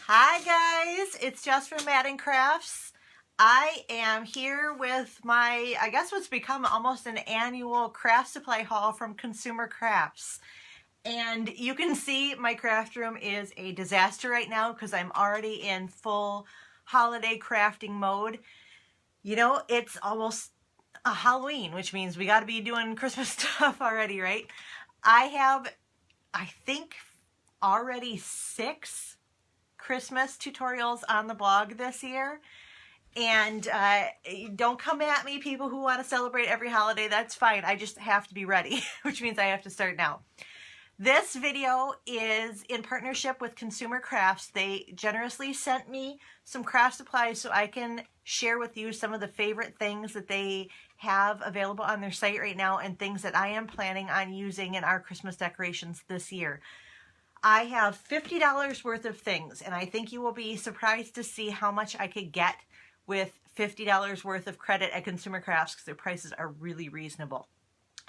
Hi guys, it's Jess from Madden Crafts. I am here with my, I guess what's become almost an annual craft supply haul from Consumer Crafts. And you can see my craft room is a disaster right now because I'm already in full holiday crafting mode. You know, it's almost a Halloween, which means we got to be doing Christmas stuff already, right? I have, I think, already 6 Christmas tutorials on the blog this year. And don't come at me, people who want to celebrate every holiday. That's fine. I just have to be ready, which means I have to start now. This video is in partnership with Consumer Crafts. They generously sent me some craft supplies so I can share with you some of the favorite things that they have available on their site right now and things that I am planning on using in our Christmas decorations this year. I have $50 worth of things, and I think you will be surprised to see how much I could get with $50 worth of credit at Consumer Crafts because their prices are really reasonable.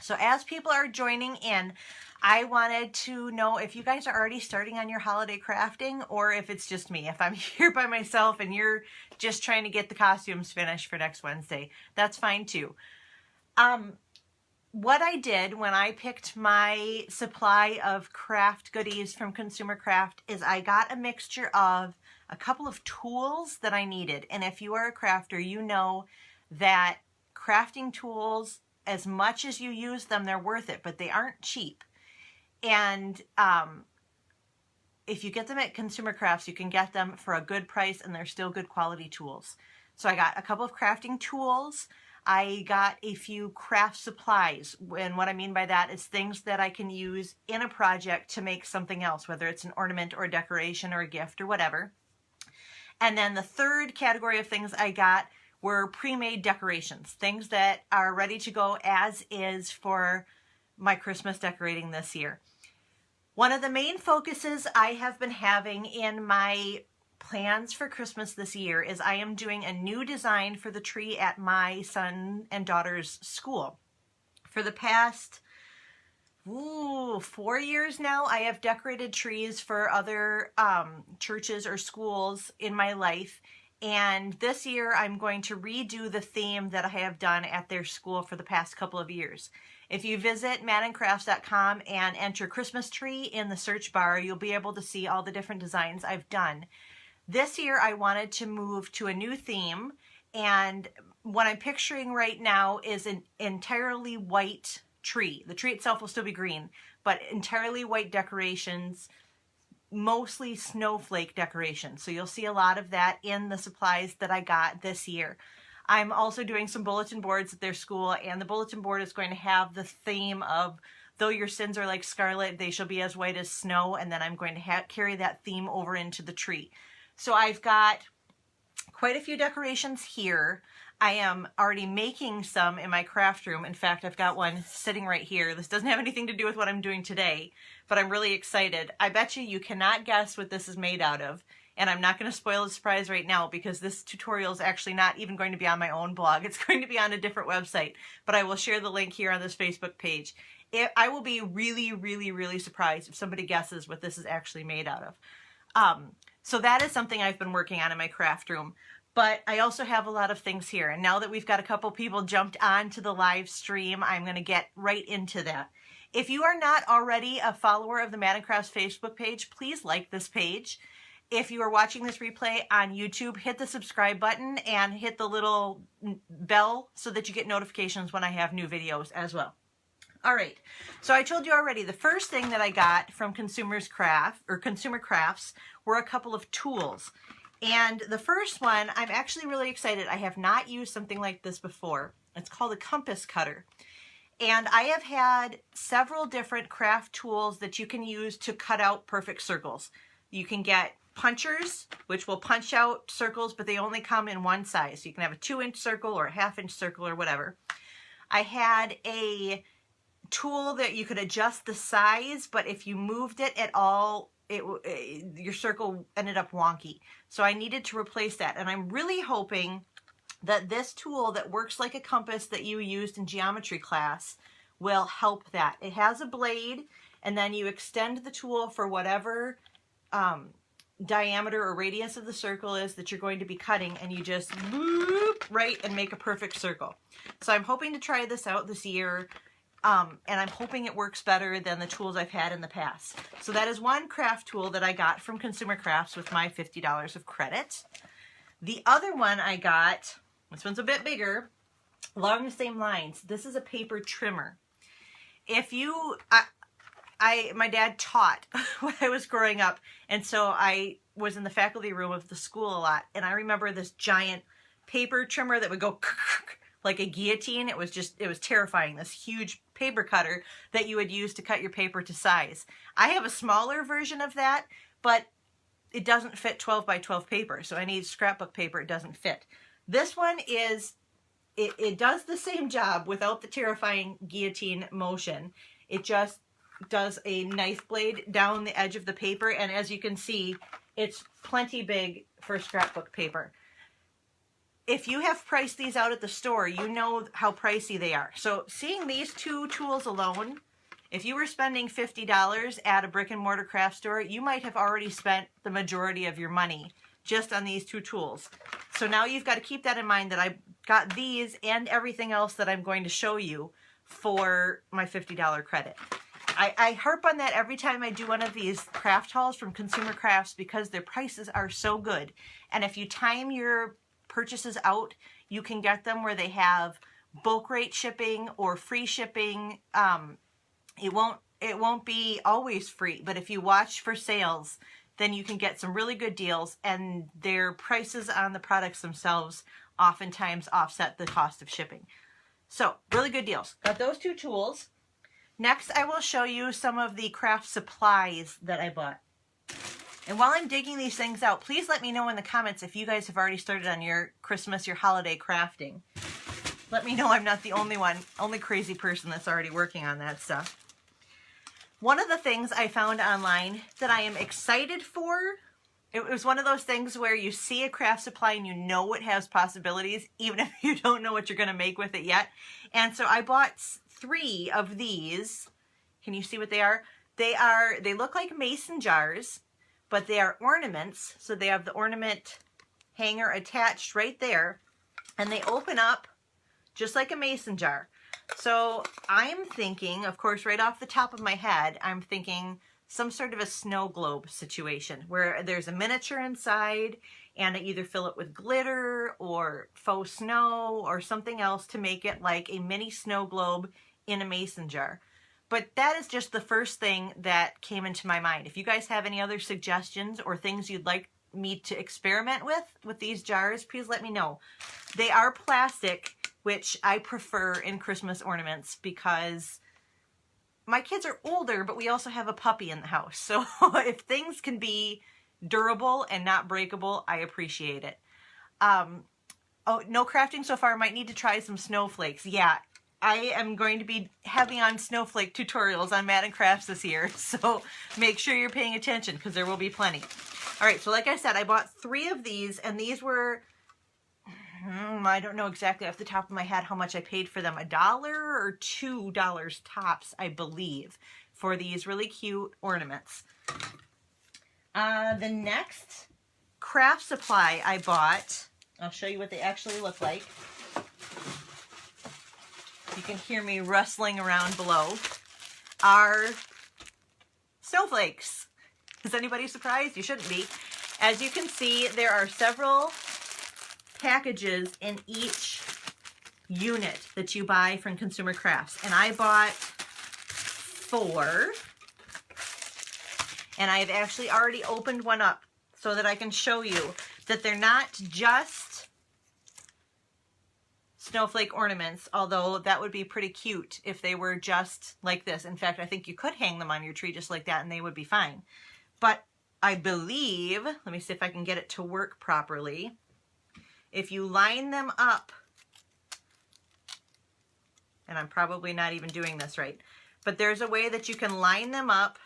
So as people are joining in, I wanted to know if you guys are already starting on your holiday crafting or if it's just me. If I'm here by myself and you're just trying to get the costumes finished for next Wednesday, that's fine too. What I did when I picked my supply of craft goodies from Consumer Craft is I got a mixture of a couple of tools that I needed. And if you are a crafter, you know that crafting tools, as much as you use them, they're worth it, but they aren't cheap. And if you get them at Consumer Crafts, you can get them for a good price and they're still good quality tools. So I got a couple of crafting tools. I got a few craft supplies, and what I mean by that is things that I can use in a project to make something else, whether it's an ornament or a decoration or a gift or whatever. And then the third category of things I got were pre-made decorations, things that are ready to go as is for my Christmas decorating this year. One of the main focuses I have been having in my plans for Christmas this year is I am doing a new design for the tree at my son and daughter's school. For the past 4 years now, I have decorated trees for other churches or schools in my life. And this year I'm going to redo the theme that I have done at their school for the past couple of years. If you visit maddencrafts.com and enter Christmas tree in the search bar, you'll be able to see all the different designs I've done. This year I wanted to move to a new theme, and what I'm picturing right now is an entirely white tree. The tree itself will still be green, but entirely white decorations, mostly snowflake decorations. So you'll see a lot of that in the supplies that I got this year. I'm also doing some bulletin boards at their school, and the bulletin board is going to have the theme of though your sins are like scarlet, they shall be as white as snow, and then I'm going to carry that theme over into the tree. So I've got quite a few decorations here. I am already making some in my craft room. In fact, I've got one sitting right here. This doesn't have anything to do with what I'm doing today, but I'm really excited. I bet you cannot guess what this is made out of. And I'm not going to spoil the surprise right now because this tutorial is actually not even going to be on my own blog. It's going to be on a different website, but I will share the link here on this Facebook page. I will be really, really, really surprised if somebody guesses what this is actually made out of. So that is something I've been working on in my craft room. But I also have a lot of things here. And now that we've got a couple people jumped on to the live stream, I'm going to get right into that. If you are not already a follower of the Madden Crafts Facebook page, please like this page. If you are watching this replay on YouTube, hit the subscribe button and hit the little bell so that you get notifications when I have new videos as well. All right, so I told you already, the first thing that I got from Consumer Crafts were a couple of tools. And the first one, I'm actually really excited. I have not used something like this before. It's called a compass cutter. And I have had several different craft tools that you can use to cut out perfect circles. You can get punchers, which will punch out circles, but they only come in one size. So you can have a 2-inch circle or a 1/2-inch circle or whatever. I had a tool that you could adjust the size, but if you moved it at all, your circle ended up wonky. So I needed to replace that. And I'm really hoping that this tool that works like a compass that you used in geometry class will help that. It has a blade, and then you extend the tool for whatever diameter or radius of the circle is that you're going to be cutting, and you just boop right and make a perfect circle. So I'm hoping to try this out this year, and I'm hoping it works better than the tools I've had in the past. So that is one craft tool that I got from Consumer Crafts with my $50 of credit. The other one I got, this one's a bit bigger, along the same lines. This is a paper trimmer. If you, my dad taught when I was growing up, and so I was in the faculty room of the school a lot, and I remember this giant paper trimmer that would go like a guillotine. It was terrifying, this huge paper cutter that you would use to cut your paper to size. I have a smaller version of that, but it doesn't fit 12 by 12 paper, so I need scrapbook paper. It doesn't fit. This one is, it does the same job without the terrifying guillotine motion. It just does a knife blade down the edge of the paper, and as you can see, it's plenty big for scrapbook paper. If you have priced these out at the store, you know how pricey they are. So seeing these two tools alone, if you were spending $50 at a brick and mortar craft store, you might have already spent the majority of your money just on these two tools. So now you've got to keep that in mind, that I got these and everything else that I'm going to show you for my $50 credit. I harp on that every time I do one of these craft hauls from Consumer Crafts, because their prices are so good. And if you time your purchases out, you can get them where they have bulk rate shipping or free shipping. It won't be always free, but if you watch for sales, then you can get some really good deals, and their prices on the products themselves oftentimes offset the cost of shipping. So really good deals. Got those two tools. Next, I will show you some of the craft supplies that I bought. And while I'm digging these things out, please let me know in the comments if you guys have already started on your Christmas, your holiday crafting. Let me know I'm not the only crazy person that's already working on that stuff. One of the things I found online that I am excited for, it was one of those things where you see a craft supply and you know it has possibilities, even if you don't know what you're going to make with it yet. And so I bought 3 of these. Can you see what they are? They look like mason jars, but they are ornaments. So they have the ornament hanger attached right there, and they open up just like a mason jar. So I'm thinking, of course, right off the top of my head, I'm thinking some sort of a snow globe situation where there's a miniature inside, and I either fill it with glitter or faux snow or something else to make it like a mini snow globe in a mason jar. But that is just the first thing that came into my mind. If you guys have any other suggestions or things you'd like me to experiment with these jars, please let me know. They are plastic, which I prefer in Christmas ornaments because my kids are older, but we also have a puppy in the house. So if things can be durable and not breakable, I appreciate it. Oh, no crafting so far. Might need to try some snowflakes. Yeah, I am going to be heavy on snowflake tutorials on Madden Crafts this year. So make sure you're paying attention because there will be plenty. All right, so like I said, I bought 3 of these, and these were, I don't know exactly off the top of my head how much I paid for them. $1 or $2 tops, I believe, for these really cute ornaments. The next craft supply I bought, I'll show you what they actually look like. You can hear me rustling around below, are snowflakes. Is anybody surprised? You shouldn't be. As you can see, there are several packages in each unit that you buy from Consumer Crafts. And I bought 4. And I've actually already opened one up so that I can show you that they're not just snowflake ornaments, although that would be pretty cute if they were just like this. In fact, I think you could hang them on your tree just like that and they would be fine. But I believe, let me see if I can get it to work properly. If you line them up, and I'm probably not even doing this right, but there's a way that you can line them up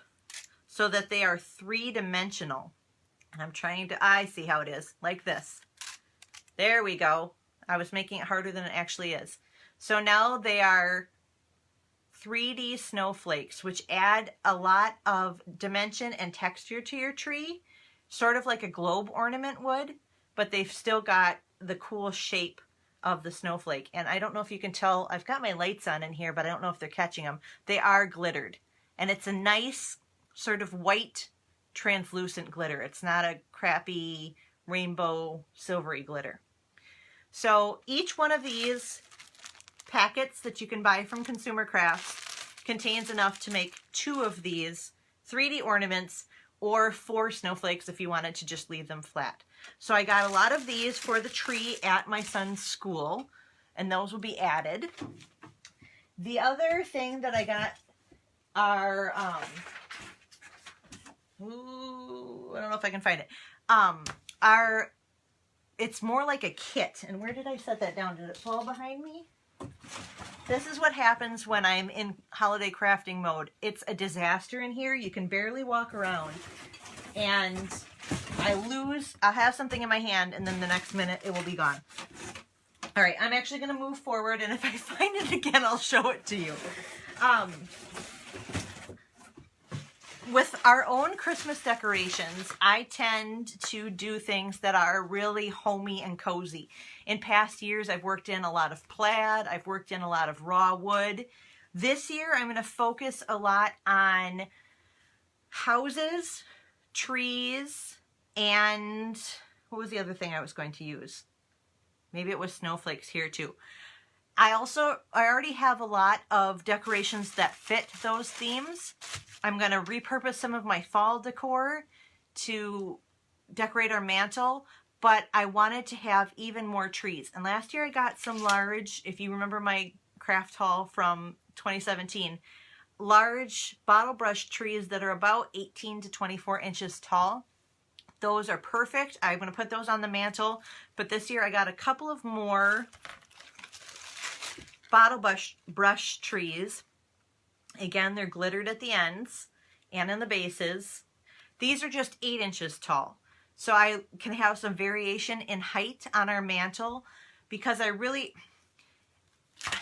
so that they are 3-dimensional. And I'm trying to, I see how it is, like this. There we go. I was making it harder than it actually is. So now they are 3D snowflakes, which add a lot of dimension and texture to your tree. sort of like a globe ornament would, but they've still got the cool shape of the snowflake. And I don't know if you can tell, I've got my lights on in here, but I don't know if they're catching them. They are glittered, and it's a nice sort of white translucent glitter. It's not a crappy rainbow silvery glitter. So each one of these packets that you can buy from Consumer Crafts contains enough to make 2 of these 3D ornaments, or 4 snowflakes if you wanted to just leave them flat. So I got a lot of these for the tree at my son's school, and those will be added. The other thing that I got are, I don't know if I can find it, it's more like a kit. And where did I set that down? Did it fall behind me? This is what happens when I'm in holiday crafting mode. It's a disaster in here. You can barely walk around. And I'll have something in my hand, and then the next minute it will be gone. All right, I'm actually going to move forward, and if I find it again, I'll show it to you. With our own Christmas decorations, I tend to do things that are really homey and cozy. In past years, I've worked in a lot of plaid. I've worked in a lot of raw wood. This year, I'm going to focus a lot on houses, trees, and what was the other thing I was going to use? Maybe it was snowflakes here too. I already have a lot of decorations that fit those themes. I'm going to repurpose some of my fall decor to decorate our mantle, but I wanted to have even more trees. And last year I got some large, if you remember my craft haul from 2017, large bottle brush trees that are about 18 to 24 inches tall. Those are perfect. I'm going to put those on the mantle, but this year I got a couple of more bottle brush trees. Again, they're glittered at the ends and in the bases. These are just 8 inches tall. So I can have some variation in height on our mantle, because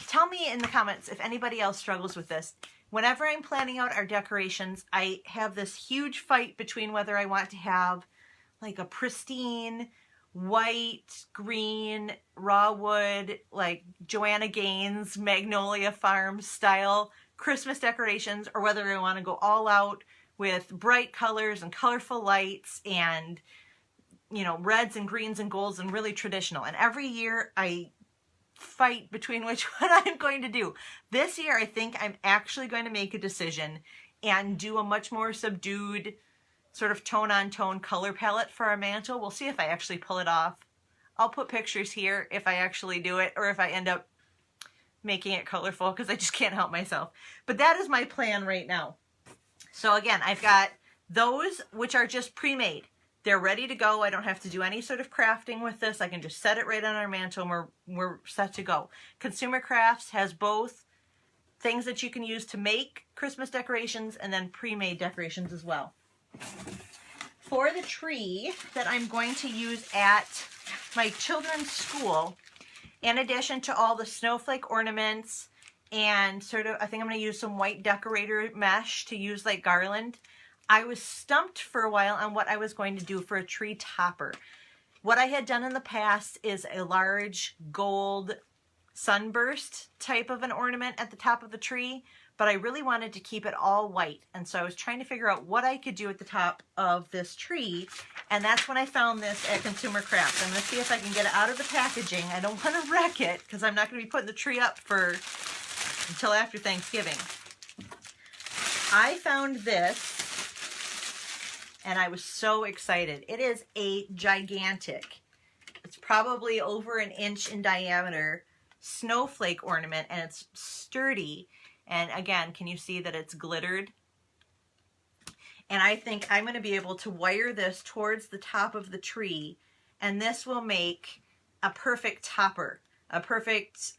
tell me in the comments if anybody else struggles with this. Whenever I'm planning out our decorations, I have this huge fight between whether I want to have like a pristine white, green, raw wood, like Joanna Gaines, Magnolia Farms style Christmas decorations, or whether I want to go all out with bright colors and colorful lights and, you know, reds and greens and golds and really traditional. And every year I fight between which one I'm going to do. This year I think I'm actually going to make a decision and do a much more subdued sort of tone-on-tone color palette for our mantle. We'll see if I actually pull it off. I'll put pictures here if I actually do it, or if I end up making it colorful, because I just can't help myself. But that is my plan right now. So again, I've got those which are just pre-made. They're ready to go. I don't have to do any sort of crafting with this. I can just set it right on our mantle and we're set to go. Consumer Crafts has both things that you can use to make Christmas decorations and then pre-made decorations as well. For the tree that I'm going to use at my children's school, in addition to all the snowflake ornaments and sort of, I think I'm going to use some white decorator mesh to use like garland, I was stumped for a while on what I was going to do for a tree topper. What I had done in the past is a large gold sunburst type of an ornament at the top of the tree, but I really wanted to keep it all white. And so I was trying to figure out what I could do at the top of this tree. And that's when I found this at Consumer Crafts. I'm going to see if I can get it out of the packaging. I don't want to wreck it because I'm not going to be putting the tree up until after Thanksgiving. I found this and I was so excited. It is a gigantic, it's probably over an inch in diameter, snowflake ornament, and it's sturdy. And again, can you see that it's glittered? And I think I'm going to be able to wire this towards the top of the tree, and this will make a perfect topper, a perfect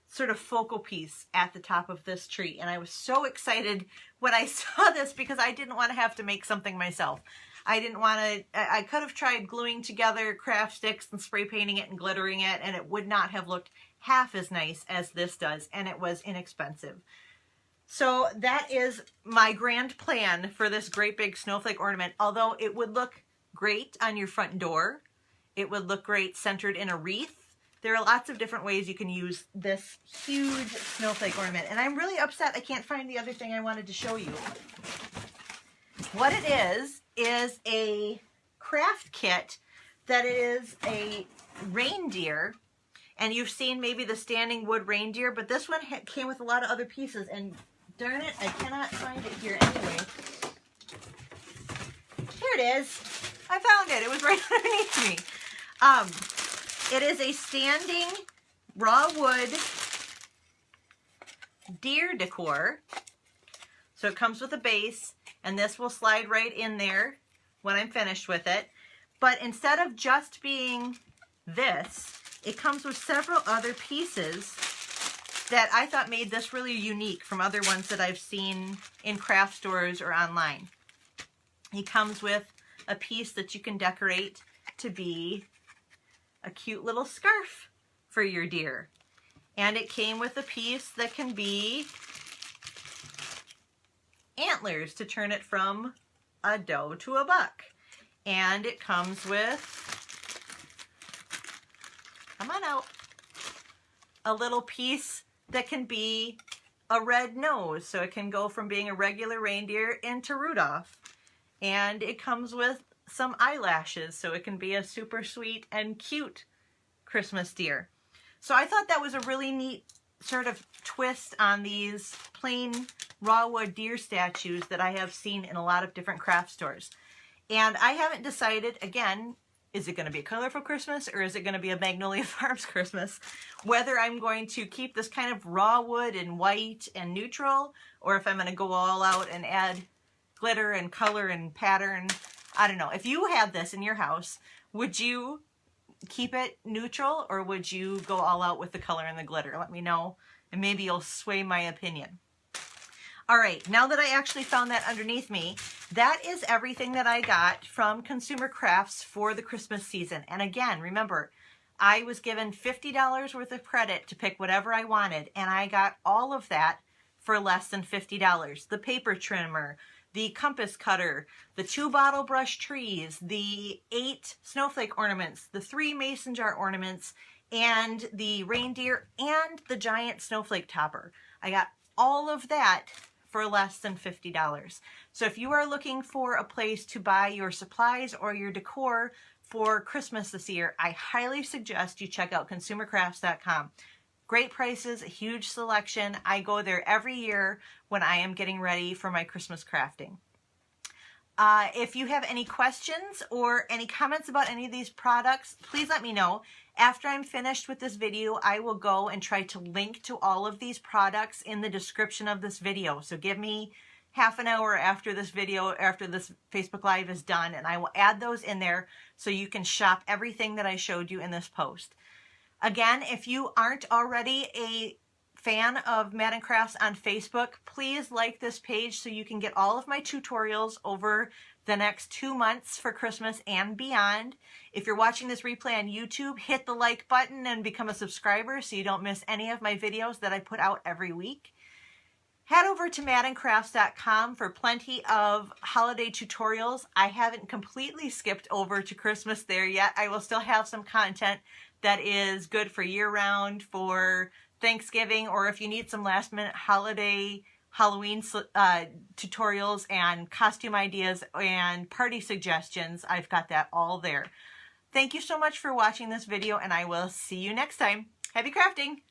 sort of focal piece at the top of this tree. And I was so excited when I saw this because I didn't want to have to make something myself. I didn't want to, I could have tried gluing together craft sticks and spray painting it and glittering it, and it would not have looked half as nice as this does, and it was inexpensive. So that is my grand plan for this great big snowflake ornament. Although it would look great on your front door, it would look great centered in a wreath. There are lots of different ways you can use this huge snowflake ornament. And I'm really upset I can't find the other thing I wanted to show you. What it is a craft kit that is a reindeer. And you've seen maybe the standing wood reindeer, but this one came with a lot of other pieces. And darn it, I cannot find it here anyway. Here it is. I found it. It was right underneath me. It is a standing raw wood deer decor. So it comes with a base, and this will slide right in there when I'm finished with it. But instead of just being this, it comes with several other pieces that I thought made this really unique from other ones that I've seen in craft stores or online. It comes with a piece that you can decorate to be a cute little scarf for your deer. And it came with a piece that can be antlers to turn it from a doe to a buck. And it comes with, come on out, a little piece that can be a red nose. So it can go from being a regular reindeer into Rudolph. And it comes with some eyelashes, so it can be a super sweet and cute Christmas deer. So I thought that was a really neat sort of twist on these plain raw wood deer statues that I have seen in a lot of different craft stores. And I haven't decided, again, is it going to be a colorful Christmas or is it going to be a Magnolia Farms Christmas? Whether I'm going to keep this kind of raw wood and white and neutral, or if I'm going to go all out and add glitter and color and pattern. I don't know. If you had this in your house, would you keep it neutral or would you go all out with the color and the glitter? Let me know, and maybe you'll sway my opinion. All right, now that I actually found that underneath me, that is everything that I got from Consumer Crafts for the Christmas season. And again, remember, I was given $50 worth of credit to pick whatever I wanted, and I got all of that for less than $50. The paper trimmer, the compass cutter, the 2 bottle brush trees, the 8 snowflake ornaments, the 3 mason jar ornaments, and the reindeer, and the giant snowflake topper. I got all of that for less than $50. So if you are looking for a place to buy your supplies or your decor for Christmas this year, I highly suggest you check out consumercrafts.com. Great prices, a huge selection. I go there every year when I am getting ready for my Christmas crafting. If you have any questions or any comments about any of these products, please let me know. After I'm finished with this video, I will go and try to link to all of these products in the description of this video. So give me half an hour after this video, after this Facebook Live is done, and I will add those in there so you can shop everything that I showed you in this post. Again, if you aren't already a fan of Madden Crafts on Facebook, please like this page so you can get all of my tutorials over the next 2 months for Christmas and beyond. If you're watching this replay on YouTube, hit the like button and become a subscriber so you don't miss any of my videos that I put out every week. Head over to maddencrafts.com for plenty of holiday tutorials. I haven't completely skipped over to Christmas there yet. I will still have some content that is good for year-round, for Thanksgiving, or if you need some last-minute holiday Halloween tutorials and costume ideas and party suggestions, I've got that all there. Thank you so much for watching this video, and I will see you next time. Happy crafting!